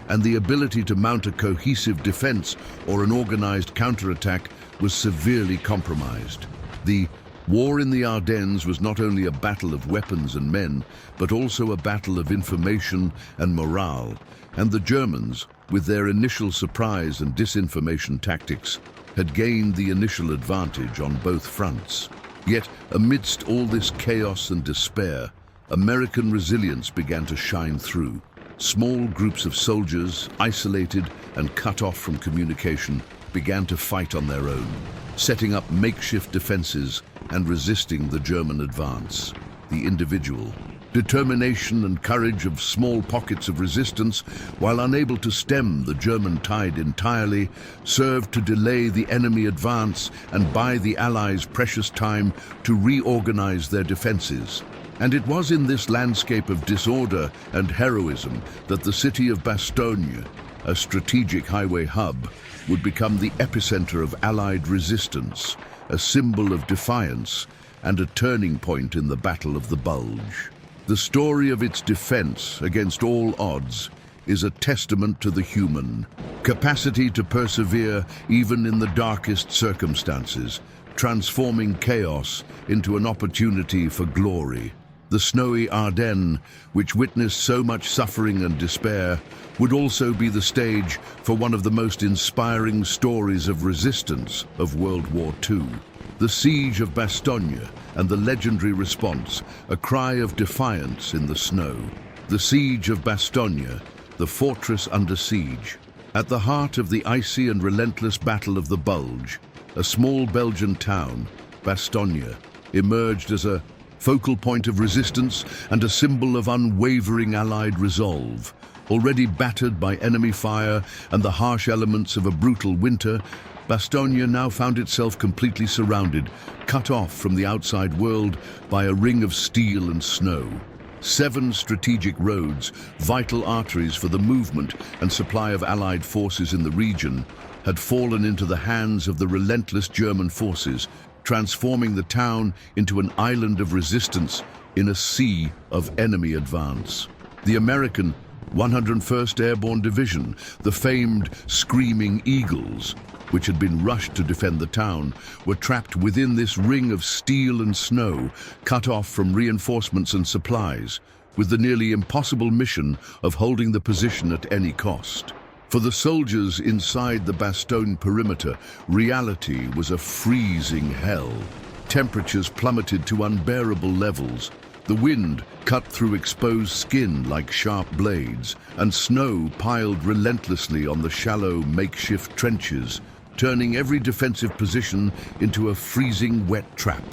and the ability to mount a cohesive defense or an organized counterattack was severely compromised. The war in the Ardennes was not only a battle of weapons and men, but also a battle of information and morale, and the Germans, with their initial surprise and disinformation tactics, had gained the initial advantage on both fronts. Yet, amidst all this chaos and despair, American resilience began to shine through. Small groups of soldiers, isolated and cut off from communication, began to fight on their own, setting up makeshift defenses and resisting the German advance. The individual determination and courage of small pockets of resistance, while unable to stem the German tide entirely, served to delay the enemy advance and buy the Allies precious time to reorganize their defenses. And it was in this landscape of disorder and heroism that the city of Bastogne, a strategic highway hub, would become the epicenter of Allied resistance, a symbol of defiance and a turning point in the Battle of the Bulge. The story of its defense against all odds is a testament to the human capacity to persevere even in the darkest circumstances, transforming chaos into an opportunity for glory. The snowy Ardennes, which witnessed so much suffering and despair, would also be the stage for one of the most inspiring stories of resistance of World War II. The siege of Bastogne and the legendary response, a cry of defiance in the snow. The siege of Bastogne, the fortress under siege. At the heart of the icy and relentless Battle of the Bulge, a small Belgian town, Bastogne, emerged as a focal point of resistance and a symbol of unwavering Allied resolve. Already battered by enemy fire and the harsh elements of a brutal winter, Bastogne now found itself completely surrounded, cut off from the outside world by a ring of steel and snow. 7 strategic roads, vital arteries for the movement and supply of Allied forces in the region, had fallen into the hands of the relentless German forces, transforming the town into an island of resistance in a sea of enemy advance. The American 101st Airborne Division, the famed Screaming Eagles, which had been rushed to defend the town, were trapped within this ring of steel and snow, cut off from reinforcements and supplies, with the nearly impossible mission of holding the position at any cost. For the soldiers inside the Bastogne perimeter, reality was a freezing hell. Temperatures plummeted to unbearable levels. The wind cut through exposed skin like sharp blades, and snow piled relentlessly on the shallow makeshift trenches, turning every defensive position into a freezing wet trap.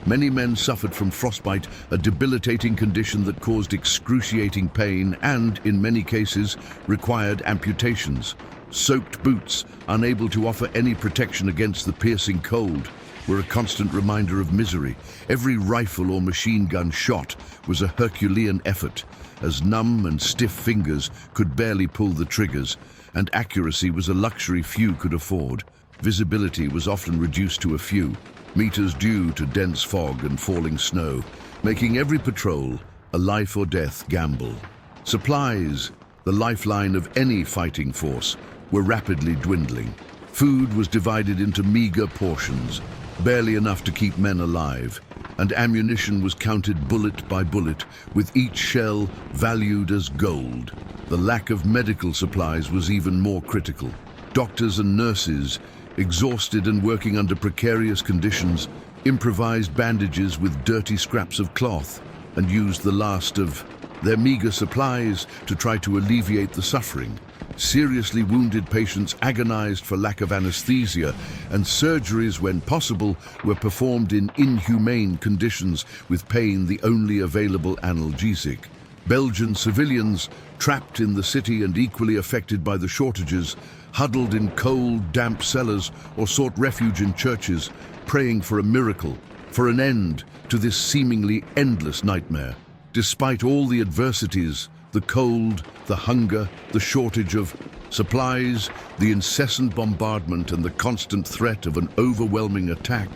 Many men suffered from frostbite, a debilitating condition that caused excruciating pain and, in many cases, required amputations. Soaked boots, unable to offer any protection against the piercing cold, were a constant reminder of misery. Every rifle or machine gun shot was a Herculean effort, as numb and stiff fingers could barely pull the triggers, and accuracy was a luxury few could afford. Visibility was often reduced to a few meters due to dense fog and falling snow, making every patrol a life or death gamble. Supplies, the lifeline of any fighting force, were rapidly dwindling. Food was divided into meager portions, barely enough to keep men alive, and ammunition was counted bullet by bullet, with each shell valued as gold. The lack of medical supplies was even more critical. Doctors and nurses, exhausted and working under precarious conditions, improvised bandages with dirty scraps of cloth and used the last of their meager supplies to try to alleviate the suffering. Seriously wounded patients agonized for lack of anesthesia, and surgeries, when possible, were performed in inhumane conditions, with pain the only available analgesic. Belgian civilians, trapped in the city and equally affected by the shortages, huddled in cold, damp cellars or sought refuge in churches, praying for a miracle, for an end to this seemingly endless nightmare. Despite all the adversities, the cold, the hunger, the shortage of supplies, the incessant bombardment and the constant threat of an overwhelming attack,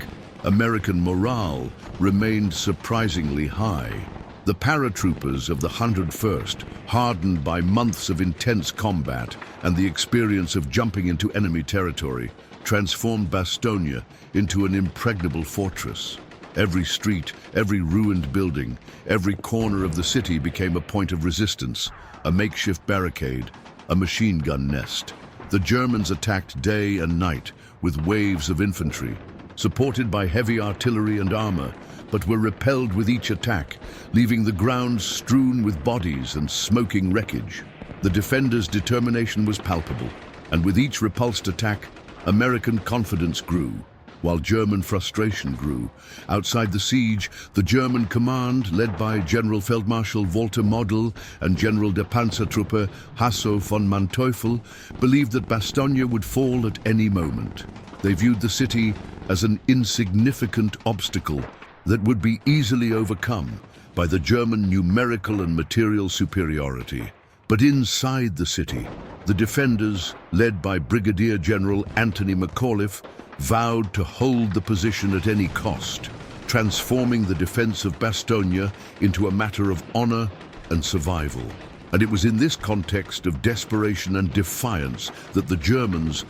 American morale remained surprisingly high. The paratroopers of the 101st, hardened by months of intense combat and the experience of jumping into enemy territory, transformed Bastogne into an impregnable fortress. Every street, every ruined building, every corner of the city became a point of resistance, a makeshift barricade, a machine gun nest. The Germans attacked day and night with waves of infantry, supported by heavy artillery and armor, but were repelled with each attack, leaving the ground strewn with bodies and smoking wreckage. The defenders' determination was palpable, and with each repulsed attack, American confidence grew, while German frustration grew. Outside the siege, the German command, led by General Feldmarschall Walter Model and General der Panzertruppe Hasso von Manteuffel, believed that Bastogne would fall at any moment. They viewed the city as an insignificant obstacle that would be easily overcome by the German numerical and material superiority. But inside the city, the defenders, led by Brigadier General Anthony McAuliffe, vowed to hold the position at any cost, transforming the defense of Bastogne into a matter of honor and survival. And it was in this context of desperation and defiance that the Germans,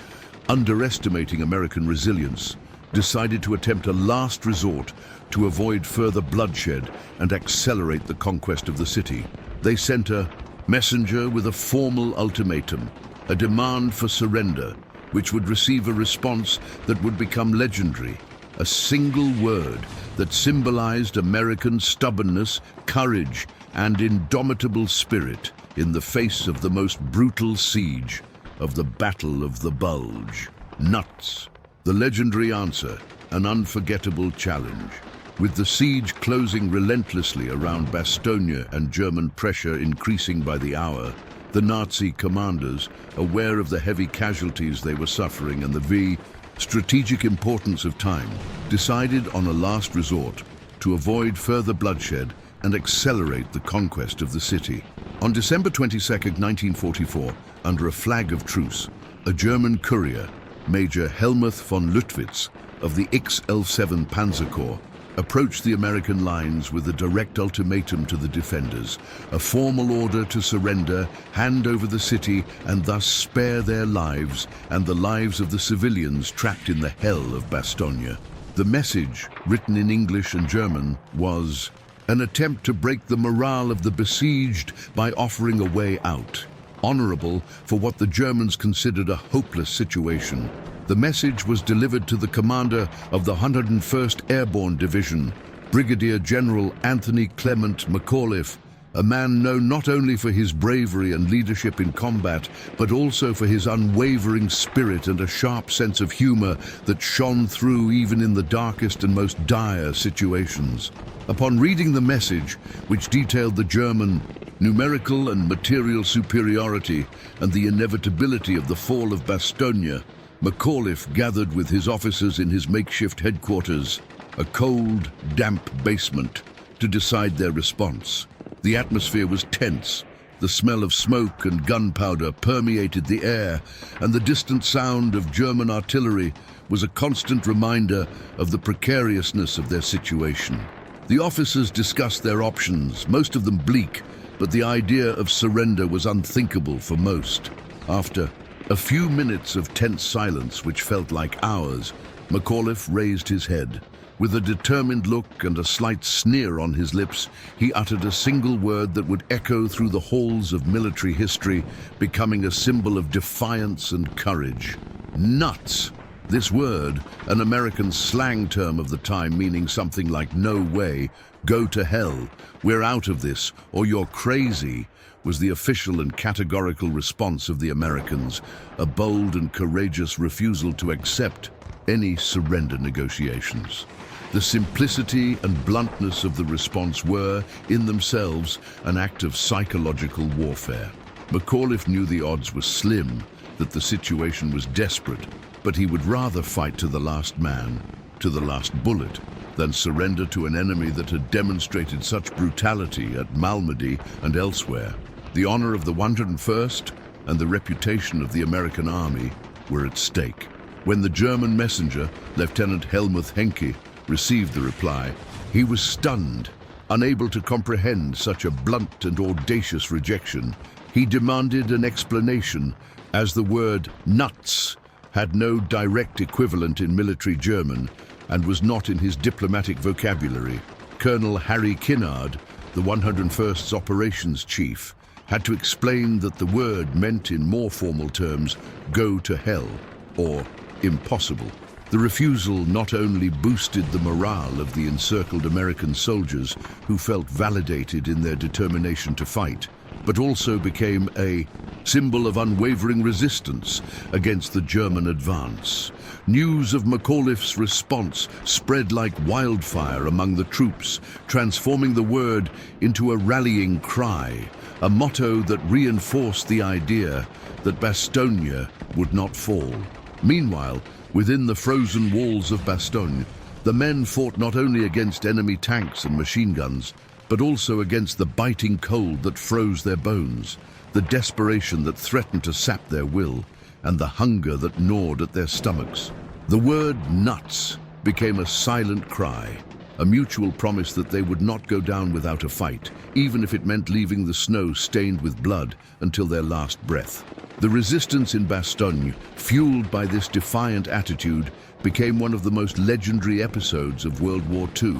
underestimating American resilience, decided to attempt a last resort to avoid further bloodshed and accelerate the conquest of the city. They sent a messenger with a formal ultimatum, a demand for surrender, which would receive a response that would become legendary, a single word that symbolized American stubbornness, courage, and indomitable spirit in the face of the most brutal siege of the Battle of the Bulge. Nuts. The legendary answer, an unforgettable challenge. With the siege closing relentlessly around Bastogne and German pressure increasing by the hour, the Nazi commanders, aware of the heavy casualties they were suffering and the strategic importance of time, decided on a last resort to avoid further bloodshed and accelerate the conquest of the city. On December 22, 1944, under a flag of truce, a German courier, Major Helmuth von Luttwitz of the XL7 Panzer Corps, approached the American lines with a direct ultimatum to the defenders, a formal order to surrender, hand over the city, and thus spare their lives and the lives of the civilians trapped in the hell of Bastogne. The message, written in English and German, was an attempt to break the morale of the besieged by offering a way out, honorable for what the Germans considered a hopeless situation. The message was delivered to the commander of the 101st Airborne Division, Brigadier General Anthony Clement McAuliffe, a man known not only for his bravery and leadership in combat, but also for his unwavering spirit and a sharp sense of humor that shone through even in the darkest and most dire situations. Upon reading the message, which detailed the German numerical and material superiority and the inevitability of the fall of Bastogne, McAuliffe gathered with his officers in his makeshift headquarters, a cold, damp basement, to decide their response. The atmosphere was tense. The smell of smoke and gunpowder permeated the air, and the distant sound of German artillery was a constant reminder of the precariousness of their situation. The officers discussed their options, most of them bleak, but the idea of surrender was unthinkable for most. After a few minutes of tense silence, which felt like hours, McAuliffe raised his head. With a determined look and a slight sneer on his lips, he uttered a single word that would echo through the halls of military history, becoming a symbol of defiance and courage. Nuts! This word, an American slang term of the time meaning something like "no way," "go to hell," "we're out of this," or "you're crazy," was the official and categorical response of the Americans, a bold and courageous refusal to accept any surrender negotiations. The simplicity and bluntness of the response were, in themselves, an act of psychological warfare. McAuliffe knew the odds were slim, that the situation was desperate, but he would rather fight to the last man, to the last bullet, than surrender to an enemy that had demonstrated such brutality at Malmedy and elsewhere. The honor of the 101st and the reputation of the American army were at stake. When the German messenger, Lieutenant Helmuth Henke, received the reply, he was stunned. Unable to comprehend such a blunt and audacious rejection, he demanded an explanation, as the word nuts had no direct equivalent in military German and was not in his diplomatic vocabulary. Colonel Harry Kinnard, the 101st's operations chief, had to explain that the word meant in more formal terms, go to hell, or impossible. The refusal not only boosted the morale of the encircled American soldiers who felt validated in their determination to fight, but also became a symbol of unwavering resistance against the German advance. News of McAuliffe's response spread like wildfire among the troops, transforming the word into a rallying cry, a motto that reinforced the idea that Bastogne would not fall. Meanwhile, within the frozen walls of Bastogne, the men fought not only against enemy tanks and machine guns, but also against the biting cold that froze their bones, the desperation that threatened to sap their will, and the hunger that gnawed at their stomachs. The word nuts became a silent cry, a mutual promise that they would not go down without a fight, even if it meant leaving the snow stained with blood until their last breath. The resistance in Bastogne, fueled by this defiant attitude, became one of the most legendary episodes of World War II,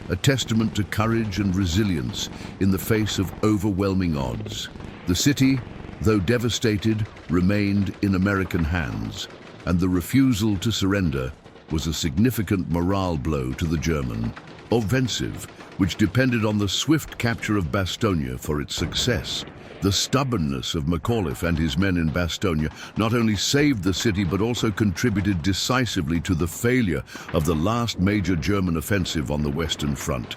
a testament to courage and resilience in the face of overwhelming odds. The city, though devastated, remained in American hands, and the refusal to surrender was a significant morale blow to the German offensive, which depended on the swift capture of Bastogne for its success. The stubbornness of McAuliffe and his men in Bastogne not only saved the city but also contributed decisively to the failure of the last major German offensive on the Western Front,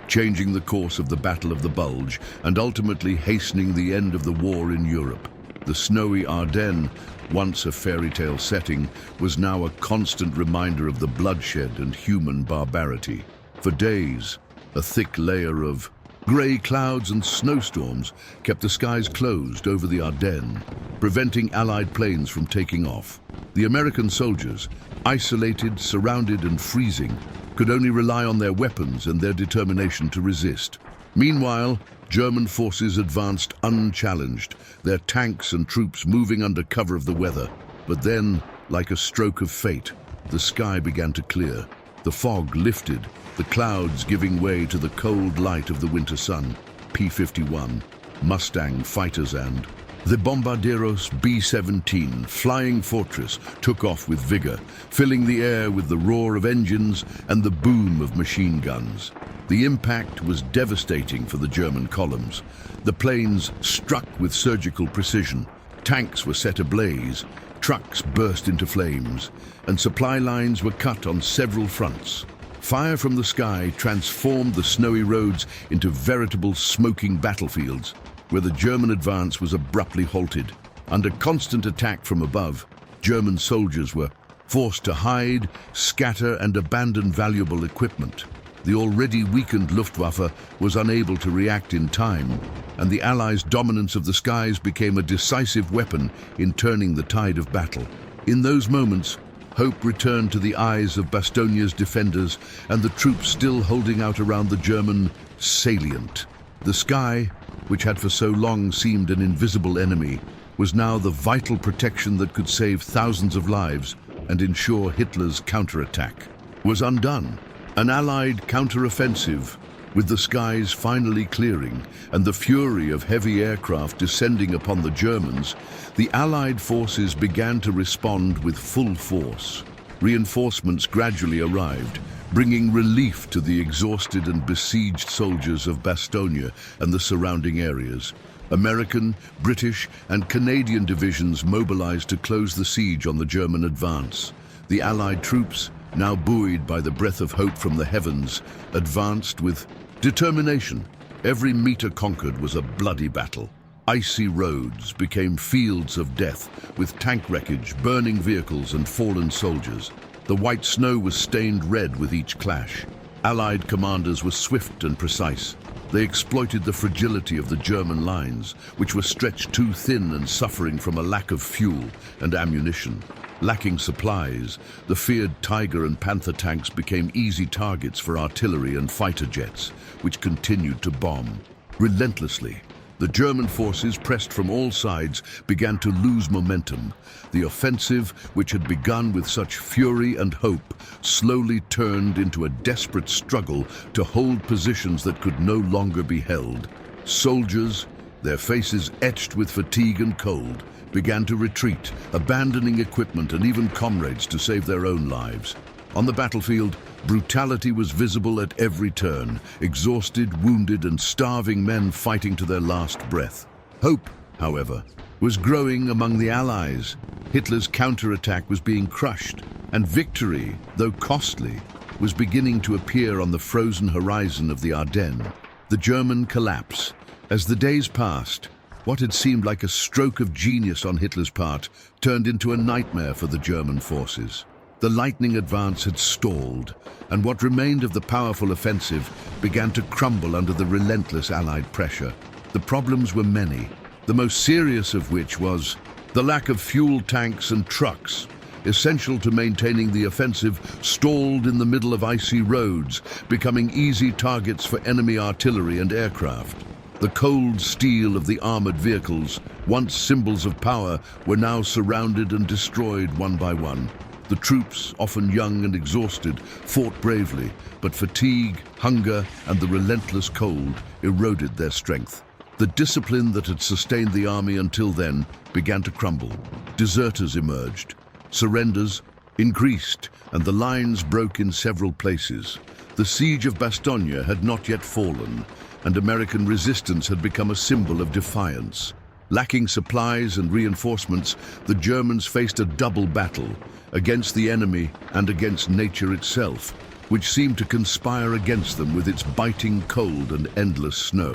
changing the course of the Battle of the Bulge and ultimately hastening the end of the war in Europe. The snowy Ardennes, once a fairy tale setting, was now a constant reminder of the bloodshed and human barbarity. For days, a thick layer of grey clouds and snowstorms kept the skies closed over the Ardennes, preventing Allied planes from taking off. The American soldiers, isolated, surrounded and freezing, could only rely on their weapons and their determination to resist. Meanwhile, German forces advanced unchallenged, their tanks and troops moving under cover of the weather. But then, like a stroke of fate, the sky began to clear. The fog lifted, the clouds giving way to the cold light of the winter sun. P-51, Mustang fighters and the Bombarderos B-17 Flying Fortress took off with vigor, filling the air with the roar of engines and the boom of machine guns. The impact was devastating for the German columns. The planes struck with surgical precision. Tanks were set ablaze, trucks burst into flames, and supply lines were cut on several fronts. Fire from the sky transformed the snowy roads into veritable smoking battlefields, where the German advance was abruptly halted. Under constant attack from above, German soldiers were forced to hide, scatter, and abandon valuable equipment. The already weakened Luftwaffe was unable to react in time, and the Allies' dominance of the skies became a decisive weapon in turning the tide of battle. In those moments, hope returned to the eyes of Bastogne's defenders and the troops still holding out around the German salient. The sky, which had for so long seemed an invisible enemy, was now the vital protection that could save thousands of lives and ensure Hitler's counterattack was undone. An Allied counteroffensive, with the skies finally clearing and the fury of heavy aircraft descending upon the Germans, the Allied forces began to respond with full force. Reinforcements gradually arrived, bringing relief to the exhausted and besieged soldiers of Bastogne and the surrounding areas. American, British, and Canadian divisions mobilized to close the siege on the German advance. The Allied troops, now buoyed by the breath of hope from the heavens, advanced with determination. Every meter conquered was a bloody battle. Icy roads became fields of death, with tank wreckage, burning vehicles, and fallen soldiers. The white snow was stained red with each clash. Allied commanders were swift and precise, They exploited the fragility of the German lines, which were stretched too thin and suffering from a lack of fuel and ammunition. Lacking supplies, the feared Tiger and Panther tanks became easy targets for artillery and fighter jets, which continued to bomb. Relentlessly, the German forces, pressed from all sides, began to lose momentum. The offensive, which had begun with such fury and hope, slowly turned into a desperate struggle to hold positions that could no longer be held. Soldiers, their faces etched with fatigue and cold, began to retreat, abandoning equipment and even comrades to save their own lives. On the battlefield, brutality was visible at every turn, exhausted, wounded, and starving men fighting to their last breath. Hope, however, was growing among the Allies. Hitler's counterattack was being crushed, and victory, though costly, was beginning to appear on the frozen horizon of the Ardennes. The German collapse. As the days passed, what had seemed like a stroke of genius on Hitler's part turned into a nightmare for the German forces. The lightning advance had stalled, and what remained of the powerful offensive began to crumble under the relentless Allied pressure. The problems were many, the most serious of which was the lack of fuel tanks and trucks, essential to maintaining the offensive, stalled in the middle of icy roads, becoming easy targets for enemy artillery and aircraft. The cold steel of the armored vehicles, once symbols of power, were now surrounded and destroyed one by one. The troops, often young and exhausted, fought bravely, but fatigue, hunger, and the relentless cold eroded their strength. The discipline that had sustained the army until then began to crumble. Deserters emerged. Surrenders increased, and the lines broke in several places. The siege of Bastogne had not yet fallen, and American resistance had become a symbol of defiance. Lacking supplies and reinforcements, the Germans faced a double battle, against the enemy and against nature itself, which seemed to conspire against them with its biting cold and endless snow.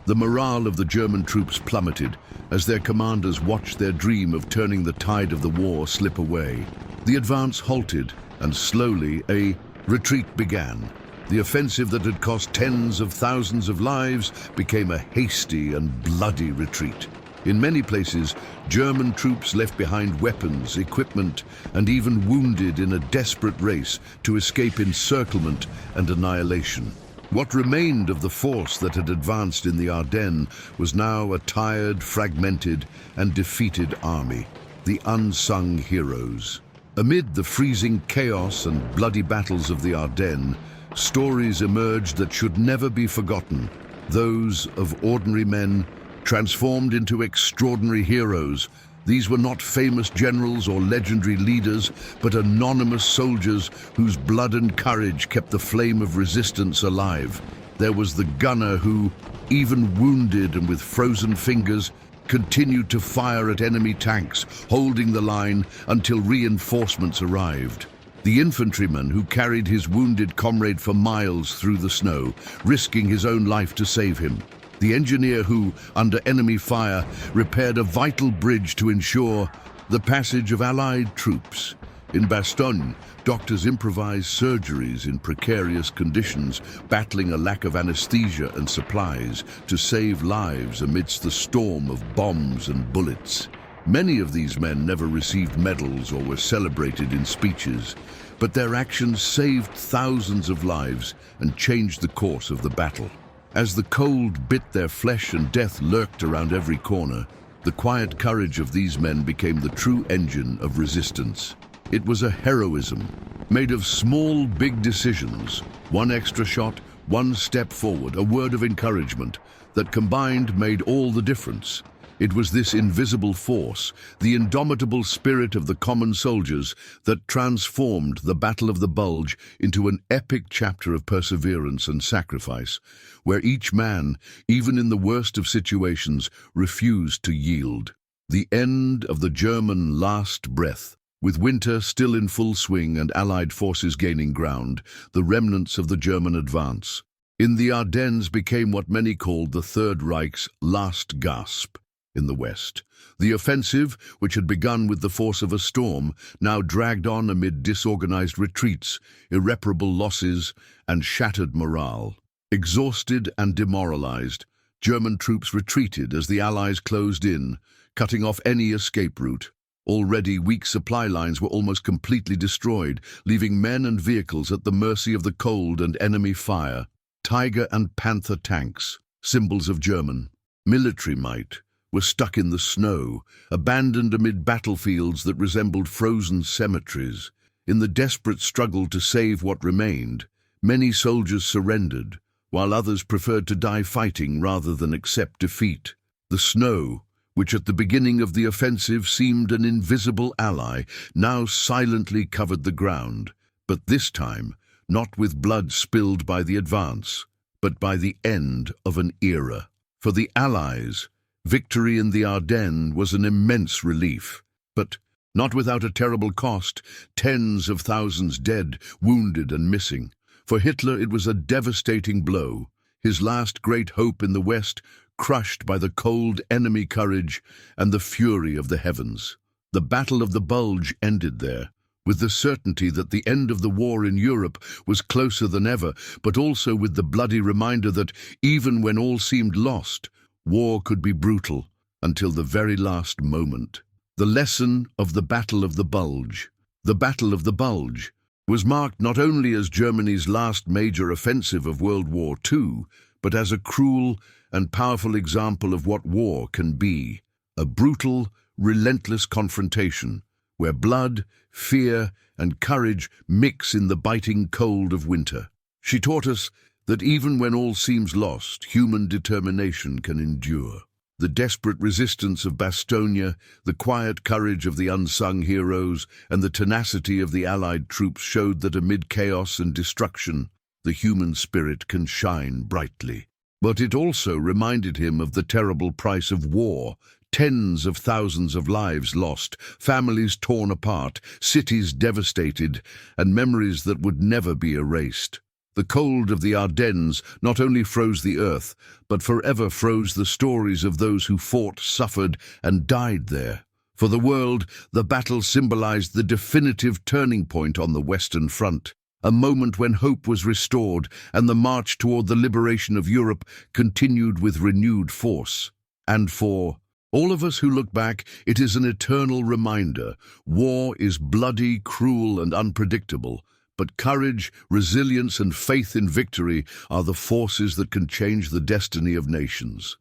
The morale of the German troops plummeted as their commanders watched their dream of turning the tide of the war slip away. The advance halted, and slowly a retreat began. The offensive that had cost tens of thousands of lives became a hasty and bloody retreat. In many places, German troops left behind weapons, equipment, and even wounded in a desperate race to escape encirclement and annihilation. What remained of the force that had advanced in the Ardennes was now a tired, fragmented, and defeated army, the unsung heroes. Amid the freezing chaos and bloody battles of the Ardennes, stories emerged that should never be forgotten, those of ordinary men transformed into extraordinary heroes. These were not famous generals or legendary leaders, but anonymous soldiers whose blood and courage kept the flame of resistance alive. There was the gunner who, even wounded and with frozen fingers, continued to fire at enemy tanks, holding the line until reinforcements arrived. The infantryman who carried his wounded comrade for miles through the snow, risking his own life to save him. The engineer who, under enemy fire, repaired a vital bridge to ensure the passage of Allied troops. In Bastogne, doctors improvised surgeries in precarious conditions, battling a lack of anesthesia and supplies to save lives amidst the storm of bombs and bullets. Many of these men never received medals or were celebrated in speeches, but their actions saved thousands of lives and changed the course of the battle. As the cold bit their flesh and death lurked around every corner, the quiet courage of these men became the true engine of resistance. It was a heroism made of small, big decisions, one extra shot, one step forward, a word of encouragement that combined made all the difference. It was this invisible force, the indomitable spirit of the common soldiers, that transformed the Battle of the Bulge into an epic chapter of perseverance and sacrifice, where each man, even in the worst of situations, refused to yield. The end of the German last breath. With winter still in full swing and Allied forces gaining ground, the remnants of the German advance in the Ardennes became what many called the Third Reich's last gasp. In the west, the offensive, which had begun with the force of a storm, now dragged on amid disorganized retreats, irreparable losses, and shattered morale. Exhausted and demoralized, German troops retreated as the Allies closed in, cutting off any escape route. Already weak supply lines were almost completely destroyed, leaving men and vehicles at the mercy of the cold and enemy fire. Tiger and Panther tanks, symbols of German military might, were stuck in the snow, abandoned amid battlefields that resembled frozen cemeteries. In the desperate struggle to save what remained, many soldiers surrendered, while others preferred to die fighting rather than accept defeat. The snow, which at the beginning of the offensive seemed an invisible ally, now silently covered the ground, but this time not with blood spilled by the advance, but by the end of an era. For the Allies, victory in the Ardennes was an immense relief, but not without a terrible cost, tens of thousands dead, wounded and missing. For Hitler it was a devastating blow, his last great hope in the West crushed by the cold enemy courage and the fury of the heavens. The Battle of the Bulge ended there, with the certainty that the end of the war in Europe was closer than ever, but also with the bloody reminder that, even when all seemed lost, war could be brutal until the very last moment. The lesson of the Battle of the Bulge. The Battle of the Bulge was marked not only as Germany's last major offensive of World War II, but as a cruel and powerful example of what war can be. A brutal, relentless confrontation, where blood, fear, and courage mix in the biting cold of winter. She taught us that even when all seems lost, human determination can endure. The desperate resistance of Bastogne, the quiet courage of the unsung heroes, and the tenacity of the Allied troops showed that amid chaos and destruction, the human spirit can shine brightly. But it also reminded him of the terrible price of war. Tens of thousands of lives lost, families torn apart, cities devastated, and memories that would never be erased. The cold of the Ardennes not only froze the earth, but forever froze the stories of those who fought, suffered, and died there. For the world, the battle symbolized the definitive turning point on the Western Front, a moment when hope was restored and the march toward the liberation of Europe continued with renewed force. And for all of us who look back, it is an eternal reminder. War is bloody, cruel, and unpredictable, but courage, resilience, and faith in victory are the forces that can change the destiny of nations.